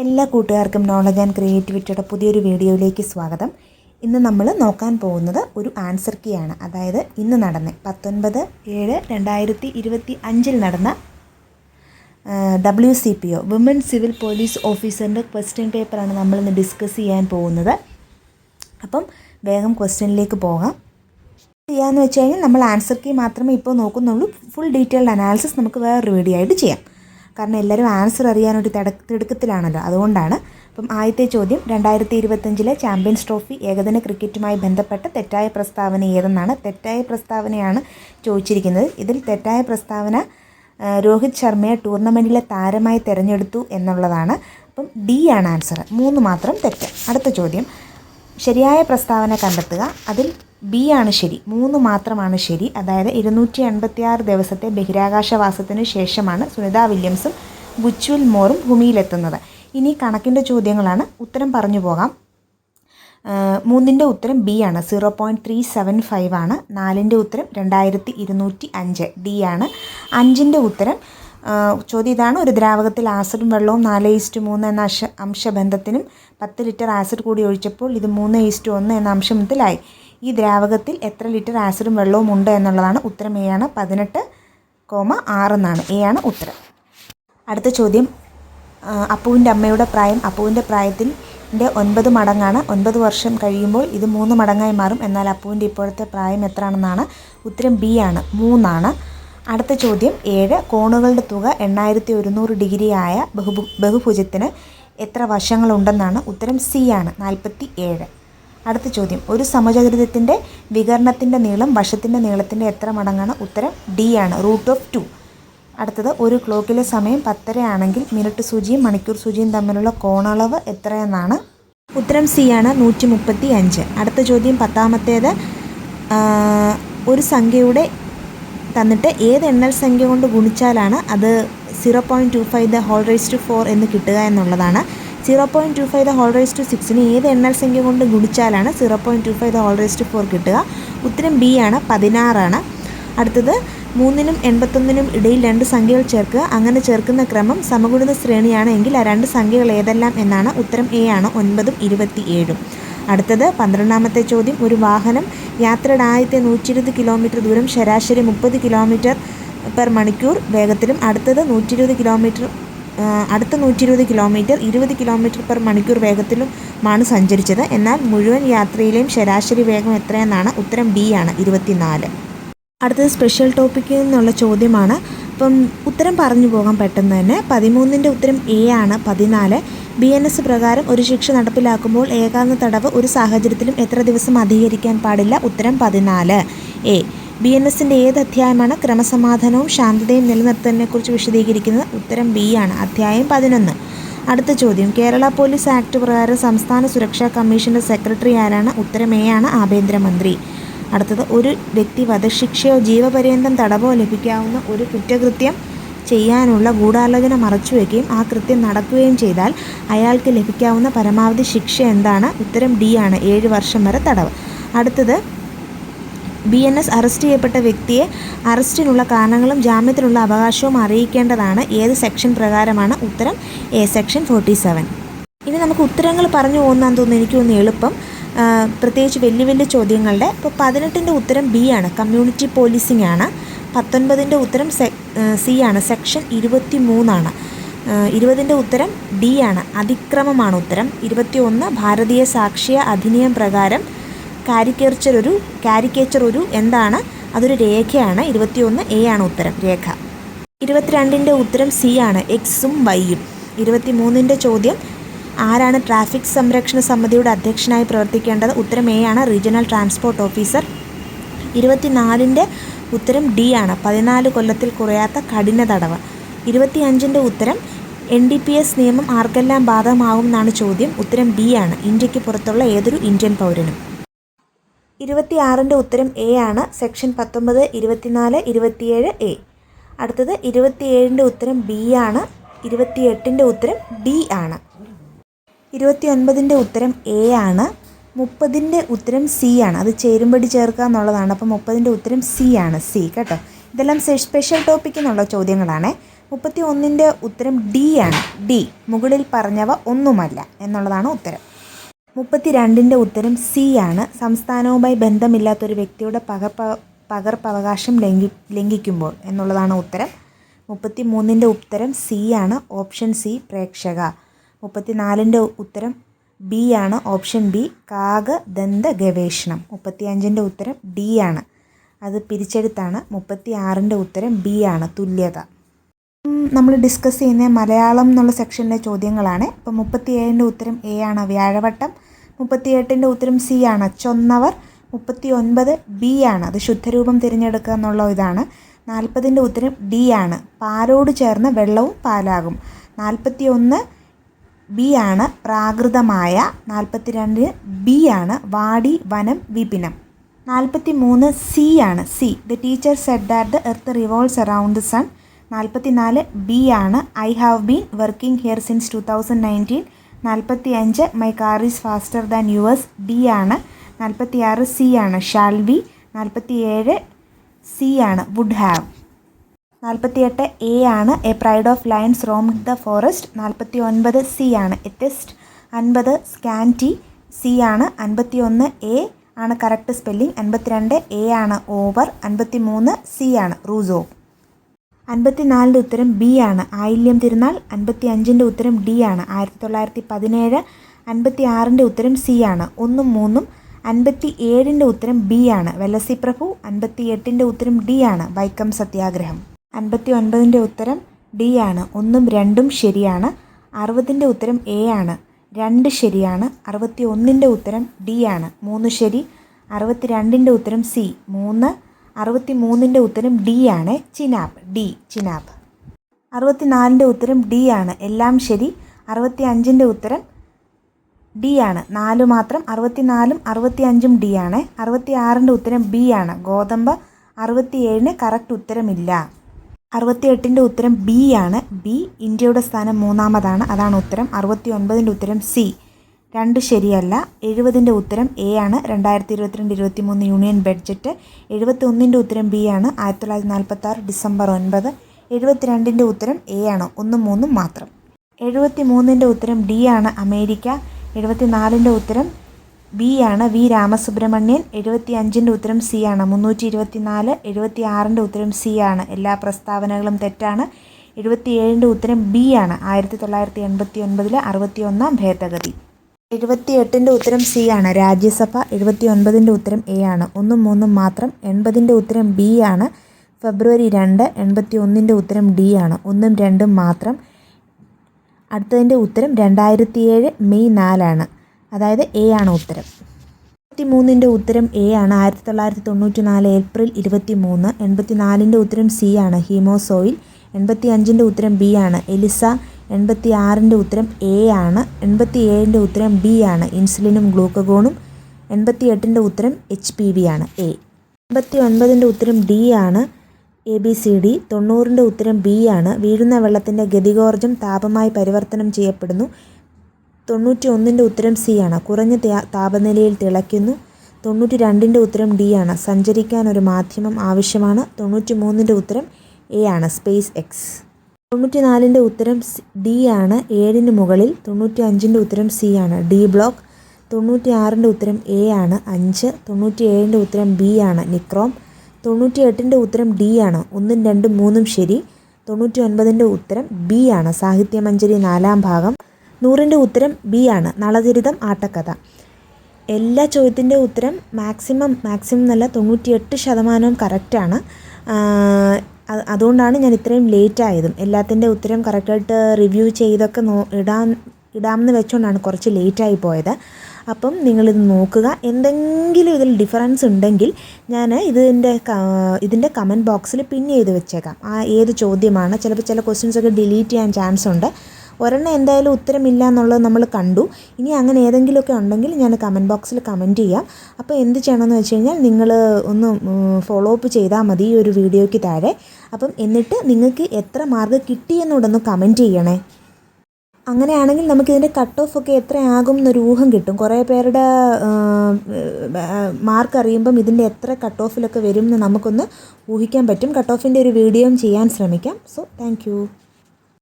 എല്ലാ കൂട്ടുകാർക്കും knowledge and ക്രിയേറ്റിവിറ്റിയുടെ പുതിയൊരു വീഡിയോയിലേക്ക് സ്വാഗതം. ഇന്ന് നമ്മൾ നോക്കാൻ പോകുന്നത് ഒരു ആൻസർ കീ ആണ്. അതായത് ഇന്ന് നടന്ന 19/7/2025 നടന്ന WCPO വിമൻ സിവിൽ പോലീസ് ഓഫീസറിൻ്റെ ക്വസ്റ്റ്യൻ പേപ്പറാണ് നമ്മളിന്ന് ഡിസ്കസ് ചെയ്യാൻ പോകുന്നത്. അപ്പം വേഗം ക്വസ്റ്റ്യനിലേക്ക് പോകാം. ചെയ്യാമെന്ന് വെച്ച് കഴിഞ്ഞാൽ നമ്മൾ ആൻസർ കീ മാത്രമേ ഇപ്പോൾ നോക്കുന്നുള്ളൂ. ഫുൾ ഡീറ്റെയിൽഡ് അനാലിസിസ് നമുക്ക് വേറൊരു വീഡിയോ ആയിട്ട് ചെയ്യാം. കാരണം എല്ലാവരും ആൻസർ അറിയാനൊരു തിടുക്കത്തിലാണല്ലോ, അതുകൊണ്ടാണ്. അപ്പം ആദ്യത്തെ ചോദ്യം, 2025 ചാമ്പ്യൻസ് ട്രോഫി ഏകദിന ക്രിക്കറ്റുമായി ബന്ധപ്പെട്ട തെറ്റായ പ്രസ്താവന ഏതെന്നാണ്. തെറ്റായ പ്രസ്താവനയാണ് ചോദിച്ചിരിക്കുന്നത്. ഇതിൽ തെറ്റായ പ്രസ്താവന രോഹിത് ശർമ്മയെ ടൂർണമെൻറ്റിലെ താരമായി തിരഞ്ഞെടുത്തു എന്നുള്ളതാണ്. അപ്പം ഡി ആണ് ആൻസർ. 3 മാത്രം തെറ്റ്. അടുത്ത ചോദ്യം, ശരിയായ പ്രസ്താവന കണ്ടെത്തുക. അതിൽ ബി ആണ് ശരി, 3 മാത്രമാണ് ശരി. അതായത് 286 ദിവസത്തെ ബഹിരാകാശവാസത്തിന് ശേഷമാണ് സുനിത വില്യംസും ബുച്ച്വിൽ മോറും ഭൂമിയിലെത്തുന്നത്. ഇനി കണക്കിൻ്റെ ചോദ്യങ്ങളാണ്, ഉത്തരം പറഞ്ഞു പോകാം. 3ൻ്റെ ഉത്തരം ബി ആണ്, 0.375 ആണ്. 4ൻ്റെ ഉത്തരം 2205, ഡി ആണ്. 5ൻ്റെ ഉത്തരം ചോദ്യം ഇതാണ്, ഒരു ദ്രാവകത്തിൽ ആസിഡും വെള്ളവും 4:3 എന്ന അംശബന്ധത്തിനും 10 ലിറ്റർ ആസിഡ് കൂടി ഒഴിച്ചപ്പോൾ ഇത് 3:1 എന്ന അംശബന്ധത്തിലായി. ഈ ദ്രാവകത്തിൽ എത്ര ലിറ്റർ ആസിഡും വെള്ളവും ഉണ്ട് എന്നുള്ളതാണ്. ഉത്തരം എ ആണ്, 18,6 എന്നാണ്. എ ആണ് ഉത്തരം. അടുത്ത ചോദ്യം, അപ്പുവിൻ്റെ അമ്മയുടെ പ്രായം അപ്പുവിൻ്റെ പ്രായത്തിൻ്റെ 9 മടങ്ങാണ്. 9 വർഷം കഴിയുമ്പോൾ ഇത് 3 മടങ്ങായി മാറും. എന്നാൽ അപ്പുവിൻ്റെ ഇപ്പോഴത്തെ പ്രായം എത്രയാണെന്നാണ്. ഉത്തരം ബി ആണ്, 3 ആണ്. അടുത്ത ചോദ്യം 7, കോണുകളുടെ തുക 8100 ഡിഗ്രി ആയ ബഹുഭുജത്തിന് എത്ര വശങ്ങളുണ്ടെന്നാണ്. ഉത്തരം സി ആണ്, 47. അടുത്ത ചോദ്യം, ഒരു സമചതുരത്തിൻ്റെ വികരണത്തിൻ്റെ നീളം വശത്തിൻ്റെ നീളത്തിൻ്റെ എത്ര മടങ്ങാണ്. ഉത്തരം ഡി ആണ്, √2. അടുത്തത്, ഒരു ക്ലോക്കിലെ സമയം 10:30 ആണെങ്കിൽ മിനിറ്റ് സൂചിയും മണിക്കൂർ സൂചിയും തമ്മിലുള്ള കോണളവ് എത്രയെന്നാണ്. ഉത്തരം സി ആണ്, 135. അടുത്ത ചോദ്യം 10ാമത്തേത്, ഒരു സംഖ്യയുടെ തന്നിട്ട് ഏത് എണ്ണൽ സംഖ്യ കൊണ്ട് ഗുണിച്ചാലാണ് അത് 0.25 എന്ന് കിട്ടുക എന്നുള്ളതാണ്. 0.25 ഏത് എണ്ണൽ സംഖ്യ കൊണ്ട് ഗുണിച്ചാലാണ് 0.25 കിട്ടുക. ഉത്തരം ബി ആണ്, 16 ആണ്. അടുത്തത്, 3നും 81നും ഇടയിൽ 2 സംഖ്യകൾ ചേർക്കുക. അങ്ങനെ ചേർക്കുന്ന ക്രമം സമഗുണിത ശ്രേണിയാണ് എങ്കിൽ ആ 2 സംഖ്യകൾ ഏതെല്ലാം എന്നാണ്. ഉത്തരം എ ആണ്, 9ഉം 27ഉം. അടുത്തത് 12ാമത്തെ ചോദ്യം, ഒരു വാഹനം യാത്രയുടെ ആദ്യത്തെ 120 കിലോമീറ്റർ ദൂരം ശരാശരി 30 കിലോമീറ്റർ പെർ മണിക്കൂർ വേഗത്തിലും അടുത്ത 120 കിലോമീറ്റർ 20 കിലോമീറ്റർ പെർ മണിക്കൂർ വേഗത്തിലുമാണ് സഞ്ചരിച്ചത്. എന്നാൽ മുഴുവൻ യാത്രയിലെയും ശരാശരി വേഗം എത്രയെന്നാണ്. ഉത്തരം ബി ആണ്, 24. അടുത്തത് സ്പെഷ്യൽ ടോപ്പിക്കിൽ നിന്നുള്ള ചോദ്യമാണ്. അപ്പം ഉത്തരം പറഞ്ഞു പോകാൻ പെട്ടെന്ന് തന്നെ. 13ൻ്റെ ഉത്തരം എ ആണ്, 14. BNS പ്രകാരം ഒരു ശിക്ഷ നടപ്പിലാക്കുമ്പോൾ ഏകാന്ത തടവ് ഒരു സാഹചര്യത്തിലും എത്ര ദിവസം അധികരിക്കാൻ പാടില്ല. ഉത്തരം 14. എ. BNSൻ്റെ ഏത് അധ്യായമാണ് ക്രമസമാധാനവും ശാന്തതയും നിലനിർത്തുന്നതിനെക്കുറിച്ച് വിശദീകരിക്കുന്നത്. ഉത്തരം ബി ആണ്, അധ്യായം 11. അടുത്ത ചോദ്യം, കേരള പോലീസ് ആക്ട് പ്രകാരം സംസ്ഥാന സുരക്ഷാ കമ്മീഷൻ്റെ സെക്രട്ടറി ആരാണ്. ഉത്തരം എ ആണ്, ആഭ്യന്തരമന്ത്രി. അടുത്തത്, ഒരു വ്യക്തി വധശിക്ഷയോ ജീവപര്യന്തം തടവോ ലഭിക്കാവുന്ന ഒരു കുറ്റകൃത്യം ചെയ്യാനുള്ള ഗൂഢാലോചന മറച്ചുവെക്കുകയും ആ കൃത്യം നടക്കുകയും ചെയ്താൽ അയാൾക്ക് ലഭിക്കാവുന്ന പരമാവധി ശിക്ഷ എന്താണ്. ഉത്തരം ഡി ആണ്, 7 വർഷം വരെ തടവ്. അടുത്തത്, BNS അറസ്റ്റ് ചെയ്യപ്പെട്ട വ്യക്തിയെ അറസ്റ്റിനുള്ള കാരണങ്ങളും ജാമ്യത്തിനുള്ള അവകാശവും അറിയിക്കേണ്ടതാണ്. ഏത് സെക്ഷൻ പ്രകാരമാണ്. ഉത്തരം എ, സെക്ഷൻ 47. ഇനി നമുക്ക് ഉത്തരങ്ങൾ പറഞ്ഞു പോകുന്നതാന്ന് തോന്നുന്നു, എനിക്ക് തോന്നുന്നു എളുപ്പം, പ്രത്യേകിച്ച് വലിയ ചോദ്യങ്ങളുടെ. ഇപ്പോൾ 18ൻ്റെ ഉത്തരം ബി ആണ്, കമ്മ്യൂണിറ്റി പോലീസിംഗ് ആണ്. 19ൻ്റെ ഉത്തരം സി ആണ്, സെക്ഷൻ 23 ആണ്. 20ൻ്റെ ഉത്തരം ഡി ആണ്, അതിക്രമമാണ് ഉത്തരം. 21, ഭാരതീയ സാക്ഷ്യ അധിനിയം പ്രകാരം കാരിക്കേച്ചർ ഒരു എന്താണ്. അതൊരു രേഖയാണ്. 21 എ ആണ് ഉത്തരം, രേഖ. 22ൻ്റെ ഉത്തരം സി ആണ്, എക്സും വൈയും. 23ൻ്റെ ചോദ്യം, ആരാണ് ട്രാഫിക് സംരക്ഷണ സമിതിയുടെ അധ്യക്ഷനായി പ്രവർത്തിക്കേണ്ടത്. ഉത്തരം എ ആണ്, റീജിയണൽ ട്രാൻസ്പോർട്ട് ഓഫീസർ. 24ൻ്റെ ഉത്തരം ഡി ആണ്, 14 കൊല്ലത്തിൽ കുറയാത്ത കഠിന തടവ്. 25ൻ്റെ ഉത്തരം NDPS നിയമം ആർക്കെല്ലാം ബാധകമാകും എന്നാണ് ചോദ്യം. ഉത്തരം ബി ആണ്, ഇന്ത്യക്ക് പുറത്തുള്ള ഏതൊരു ഇന്ത്യൻ പൗരനും. 26ൻ്റെ ഉത്തരം എ ആണ്, സെക്ഷൻ 19, 24, 27 എ. അടുത്തത് 27ൻ്റെ ഉത്തരം ബി ആണ്. 28ൻ്റെ ഉത്തരം ഡി ആണ്. 29ൻ്റെ ഉത്തരം എ ആണ്. 30ൻ്റെ ഉത്തരം സി ആണ്. അത് ചേരുംപടി ചേർക്കുക എന്നുള്ളതാണ്. അപ്പോൾ 30ൻ്റെ ഉത്തരം സി ആണ്, സി കേട്ടോ. ഇതെല്ലാം സ്പെഷ്യൽ ടോപ്പിക് എന്നുള്ള ചോദ്യങ്ങളാണ്. 31ൻ്റെ ഉത്തരം ഡി ആണ്. ഡി, മുകളിൽ പറഞ്ഞവ ഒന്നുമല്ല എന്നുള്ളതാണ് ഉത്തരം. 32ൻ്റെ ഉത്തരം സി ആണ്. സംസ്ഥാനവുമായി ബന്ധമില്ലാത്തൊരു വ്യക്തിയുടെ പകർപ്പവകാശം ലംഘിക്കുമ്പോൾ എന്നുള്ളതാണ് ഉത്തരം. 33ൻ്റെ ഉത്തരം സി ആണ്. ഓപ്ഷൻ സി, പ്രേക്ഷക. 34ൻ്റെ ഉത്തരം ബി ആണ്. ഓപ്ഷൻ ബി, കാകദന്ത ഗവേഷണം. 35ൻ്റെ ഉത്തരം ഡി ആണ്. അത് പിരിച്ചെടുത്താണ്. 36ൻ്റെ ഉത്തരം ബി ആണ്, തുല്യത. നമ്മൾ ഡിസ്കസ് ചെയ്യുന്ന മലയാളം എന്നുള്ള സെക്ഷനിലെ ചോദ്യങ്ങളാണ്. അപ്പം 37ൻ്റെ ഉത്തരം എ ആണ്, വ്യാഴവട്ടം. 38ൻ്റെ ഉത്തരം സി ആണ്, ചൊന്നവർ. 39 ബി ആണ്, അത് ശുദ്ധരൂപം തിരഞ്ഞെടുക്കുക എന്നുള്ള ഇതാണ്. 40ൻ്റെ ഉത്തരം ഡി ആണ്, പാലോട് ചേർന്ന് വെള്ളവും പാലാകും. 41 ബി ആണ്, പ്രാകൃതമായ. 42 ബി ആണ്, വാടി വനം വിപിനം. 43 സി ആണ്, C, the teacher said that the earth revolves around the sun. 44 B ആണ്, I have been working here since 2019. 45 my car is faster than yours. D ആണ്. 46 സി ആണ്, ഷാൽ ബി. 47 സി ആണ്, would have. 48 A ആണ്, a pride of lions roamed the forest. 49 C ആണ്, atheist. 50 scanty, C ആണ്. 51 A ആണ് correct spelling. 52 A ആണ്, over. 53 C ആണ്, Rousseau. 54ൻ്റെ ഉത്തരം ബി ആണ്, ആയില്യം തിരുനാൾ. 55ൻ്റെ ഉത്തരം ഡി ആണ്, 1917. 56ൻ്റെ ഉത്തരം സി ആണ്, 1ഉം 3ഉം. 57ൻ്റെ ഉത്തരം ബി ആണ്, വെല്ലസി പ്രഭു. 58ൻ്റെ ഉത്തരം ഡി ആണ്, വൈക്കം സത്യാഗ്രഹം. 59ൻ്റെ ഉത്തരം ഡി ആണ്, 1ഉം 2ഉം ശരിയാണ്. 60ൻ്റെ ഉത്തരം എ ആണ്, 2 ശരിയാണ്. 61ൻ്റെ ഉത്തരം ഡി ആണ്, 3 ശരി. 62ൻ്റെ ഉത്തരം സി, 3. 63ൻ്റെ ഉത്തരം ഡി ആണ്, ചിനാബ്. ഡി, ചിനാബ്. 64ൻ്റെ ഉത്തരം ഡി ആണ്, എല്ലാം ശരി. 65ൻ്റെ ഉത്തരം ഡി ആണ്, 4 മാത്രം. 64ഉം 65ഉം ഡി ആണ്. 66ൻ്റെ ഉത്തരം ബി ആണ്, ഗോതമ്പ്. 67ന് കറക്റ്റ് ഉത്തരമില്ല. 68ൻ്റെ ഉത്തരം ബി ആണ്, ബി, ഇന്ത്യയുടെ സ്ഥാനം 3-മതാണ്, അതാണ് ഉത്തരം. 69ൻ്റെ ഉത്തരം സി, 2 ശരിയല്ല. 70ൻ്റെ ഉത്തരം എ ആണ്, 2022-23 യൂണിയൻ ബഡ്ജറ്റ്. 71ൻ്റെ ഉത്തരം ബി ആണ്, 1946 ഡിസംബർ 9. 72ൻ്റെ ഉത്തരം എ ആണ്, 1ഉം 3ഉം മാത്രം. 73ൻ്റെ ഉത്തരം ഡി ആണ്, അമേരിക്ക. 74ൻ്റെ ഉത്തരം ബി ആണ്, വി രാമസുബ്രഹ്മണ്യൻ. 75ൻ്റെ ഉത്തരം സി ആണ്, 324. 76ൻ്റെ ഉത്തരം സി ആണ്, എല്ലാ പ്രസ്താവനകളും തെറ്റാണ്. 77ൻ്റെ ഉത്തരം ബി ആണ്, 1989 61-ാം ഭേദഗതി. 78ൻ്റെ ഉത്തരം സി ആണ്, രാജ്യസഭ. 79ൻ്റെ ഉത്തരം എ ആണ്, 1ഉം 3ഉം മാത്രം. 80ൻ്റെ ഉത്തരം ബി ആണ്, ഫെബ്രുവരി 2. 81ൻ്റെ ഉത്തരം ഡി ആണ്, 1ഉം 2ഉം മാത്രം. അടുത്തതിൻ്റെ ഉത്തരം 2007 മെയ് 4 ആണ്, അതായത് എ ആണ് ഉത്തരം. 83ൻ്റെ ഉത്തരം എ ആണ്, 1994 ഏപ്രിൽ 23. 84ൻ്റെ ഉത്തരം സി ആണ്, ഹീമോസോയിൽ. 85ൻ്റെ ഉത്തരം ബി ആണ്, എലിസ. 86ൻ്റെ ഉത്തരം എ ആണ്. 87ൻ്റെ ഉത്തരം ബി ആണ്, ഇൻസുലിനും ഗ്ലൂക്കഗോണും. 88ൻ്റെ ഉത്തരം HPV ആണ്, എ. 89ൻ്റെ ഉത്തരം ഡി ആണ്, ABCD. 90ൻ്റെ ഉത്തരം ബി ആണ്, വീഴുന്ന വെള്ളത്തിൻ്റെ ഗതികോർജ്ജം താപമായി പരിവർത്തനം ചെയ്യപ്പെടുന്നു. 91ൻ്റെ ഉത്തരം സി ആണ്, കുറഞ്ഞ താപനിലയിൽ തിളയ്ക്കുന്നു. 92ൻ്റെ ഉത്തരം ഡി ആണ്, സഞ്ചരിക്കാൻ ഒരു മാധ്യമം ആവശ്യമാണ്. 93ൻ്റെ ഉത്തരം എ ആണ്, സ്പേസ് എക്സ്. 94ൻ്റെ ഉത്തരം ഡി ആണ്, 7ന് മുകളിൽ. 95ൻ്റെ ഉത്തരം സി ആണ്, ഡി ബ്ലോക്ക്. 96ൻ്റെ ഉത്തരം എ ആണ്, 5. 97ൻ്റെ ഉത്തരം ബി ആണ്, നിക്രോം. 98ൻ്റെ ഉത്തരം ഡി ആണ്, 1ഉം 2ഉം 3ഉം ശരി. 99ൻ്റെ ഉത്തരം ബി ആണ്, സാഹിത്യമഞ്ജരി 4-ാം ഭാഗം. 100ൻ്റെ ഉത്തരം ബി ആണ്, നളചരിതം ആട്ടക്കഥ. എല്ലാ ചോദ്യത്തിൻ്റെ ഉത്തരം മാക്സിമം എന്നല്ല 98% കറക്റ്റാണ്. അതുകൊണ്ടാണ് ഞാൻ ഇത്രയും ലേറ്റ് ആയതും. എല്ലാത്തിൻ്റെ ഉത്തരം കറക്റ്റായിട്ട് റിവ്യൂ ചെയ്തൊക്കെ ഇടാമെന്ന് വെച്ചുകൊണ്ടാണ് കുറച്ച് ലേറ്റായി പോയത്. അപ്പം നിങ്ങളിത് നോക്കുക. എന്തെങ്കിലും ഇതിൽ ഡിഫറൻസ് ഉണ്ടെങ്കിൽ ഞാൻ ഇതിൻ്റെ കമൻറ്റ് ബോക്സിൽ പിൻ ചെയ്ത് വെച്ചേക്കാം. ഏത് ചോദ്യമാണ്, ചിലപ്പോൾ ചില ക്വസ്റ്റ്യൻസൊക്കെ ഡിലീറ്റ് ചെയ്യാൻ ചാൻസ് ഉണ്ട്. ഒരെണ്ണം എന്തായാലും ഉത്തരമില്ല എന്നുള്ളത് നമ്മൾ കണ്ടു. ഇനി അങ്ങനെ ഏതെങ്കിലുമൊക്കെ ഉണ്ടെങ്കിൽ ഞാൻ കമൻറ്റ് ബോക്സിൽ കമൻറ്റ് ചെയ്യാം. അപ്പോൾ എന്ത് ചെയ്യണമെന്ന് വെച്ച് കഴിഞ്ഞാൽ നിങ്ങൾ ഒന്ന് ഫോളോ അപ്പ് ചെയ്താൽ മതി ഈ ഒരു വീഡിയോയ്ക്ക് താഴെ. അപ്പം എന്നിട്ട് നിങ്ങൾക്ക് എത്ര മാർക്ക് കിട്ടിയെന്നോടൊന്ന് കമൻറ്റ് ചെയ്യണേ. അങ്ങനെയാണെങ്കിൽ നമുക്കിതിൻ്റെ കട്ട് ഓഫ് ഒക്കെ എത്രയാകും എന്നൊരു ഊഹം കിട്ടും. കുറേ പേരുടെ മാർക്ക് അറിയുമ്പം ഇതിൻ്റെ എത്ര കട്ട് ഓഫിലൊക്കെ വരും എന്ന് നമുക്കൊന്ന് ഊഹിക്കാൻ പറ്റും. കട്ട് ഓഫിൻ്റെ ഒരു വീഡിയോയും ചെയ്യാൻ ശ്രമിക്കാം. So thank you.